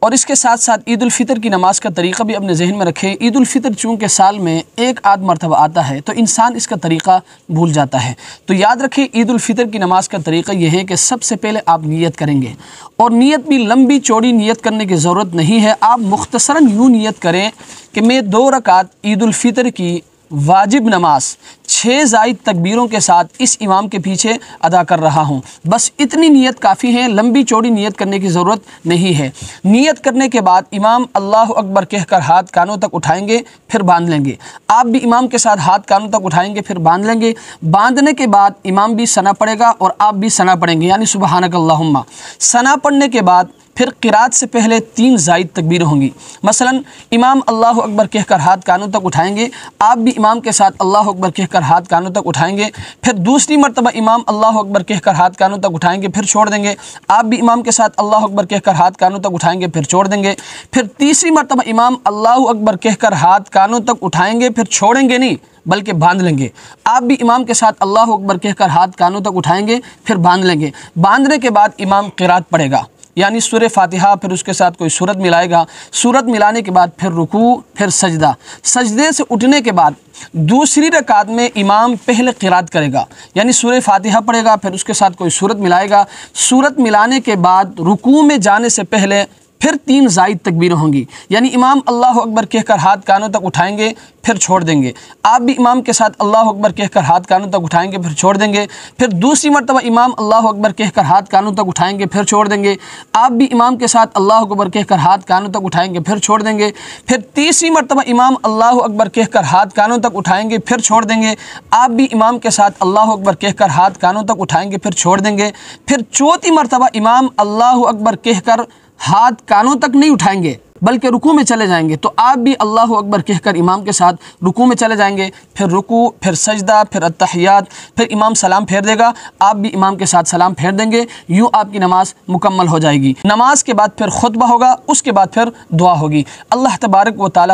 और इसके साथ साथ ईद उल फितर की नमाज का तरीक़ा भी अपने जहन में रखें। ईद उल फितर चूँकि साल में एक आध मरतबा आता है तो इंसान इसका तरीक़ा भूल जाता है। तो याद रखें ईद उल फितर की नमाज का तरीक़ा यह है कि सबसे पहले आप नियत करेंगे, और नियत भी लंबी चौड़ी नियत करने की ज़रूरत नहीं है। आप मुख्तसरन यूँ नियत करें कि मैं 2 रकात ईद उल फितर की वाजिब नमाज 6 ज़ायद तकबीरों के साथ इस इमाम के पीछे अदा कर रहा हूँ। बस इतनी नियत काफ़ी है, लंबी चौड़ी नियत करने की ज़रूरत नहीं है। नियत करने के बाद इमाम अल्लाह अकबर कहकर हाथ कानों तक उठाएंगे, फिर बांध लेंगे। आप भी इमाम के साथ हाथ कानों तक उठाएंगे, फिर बांध लेंगे। बांधने के बाद इमाम भी सना पड़ेगा और आप भी सना पढ़ेंगे, यानी सुबहानक अल्लाहुम्मा। सना पढ़ने के बाद फिर क़िरात से पहले 3 ज़ायद तकबीर होंगी। मसलन इमाम अल्लाह अकबर कहकर हाथ कानों तक उठाएंगे, आप भी इमाम के साथ अल्लाह अकबर कहकर हाथ कानों तक उठाएंगे। फिर दूसरी मरतबा इमाम अल्लाह अकबर कहकर हाथ कानों तक उठाएंगे, फिर छोड़ देंगे। आप भी इमाम के साथ अल्लाह अकबर कहकर हाथ कानों तक उठाएंगे, फिर छोड़ देंगे। फिर तीसरी मरतबा इमाम अल्लाह अकबर कहकर हाथ कानों तक उठाएंगे, फिर छोड़ेंगे नहीं बल्कि बांध लेंगे। आप भी इमाम के साथ अल्लाह अकबर कहकर हाथ कानों तक उठाएंगे, फिर बांध लेंगे। बांधने के बाद इमाम क़िरात पढ़ेगा, यानी सूरह फातिहा, फिर उसके साथ कोई सूरत मिलाएगा। सूरत मिलाने के बाद फिर रुकू, फिर सजदा। सजदे से उठने के बाद दूसरी रकात में इमाम पहले क़िरात करेगा, यानी सूरह फातिहा पढ़ेगा, फिर उसके साथ कोई सूरत मिलाएगा। सूरत मिलाने के बाद रुकू में जाने से पहले फिर 3 ज़ायद तकबीर होंगी, यानी इमाम अल्लाह अकबर कहकर हाथ कानों तक उठाएंगे, फिर छोड़ देंगे। आप भी इमाम के साथ अल्लाह अकबर कहकर हाथ कानों तक उठाएंगे, फिर छोड़ देंगे। फिर दूसरी मरतबा इमाम अल्लाह अकबर कहकर हाथ कानों तक उठाएंगे, फिर छोड़ देंगे। आप भी इमाम के साथ अल्लाह अकबर कहकर हाथ कानों तक उठाएंगे, फिर छोड़ देंगे। फिर तीसरी मरतबा इमाम अल्लाह अकबर कहकर हाथ कानों तक उठाएंगे, फिर छोड़ देंगे। आप भी इमाम के साथ अल्लाह अकबर कहकर हाथ कानों तक उठाएंगे, फिर छोड़ देंगे। फिर चौथी मरतबा इमाम अल्लाह अकबर कहकर हाथ कानों तक नहीं उठाएंगे बल्कि रुकू में चले जाएंगे। तो आप भी अल्लाह अकबर कहकर इमाम के साथ रुकू में चले जाएंगे, फिर रुकू, फिर सजदा, फिर अत्तहियात, फिर इमाम सलाम फेर देगा, आप भी इमाम के साथ सलाम फेर देंगे। यूँ आपकी नमाज मुकम्मल हो जाएगी। नमाज के बाद फिर खुतबा होगा, उसके बाद फिर दुआ होगी। अल्लाह तबारक व तआला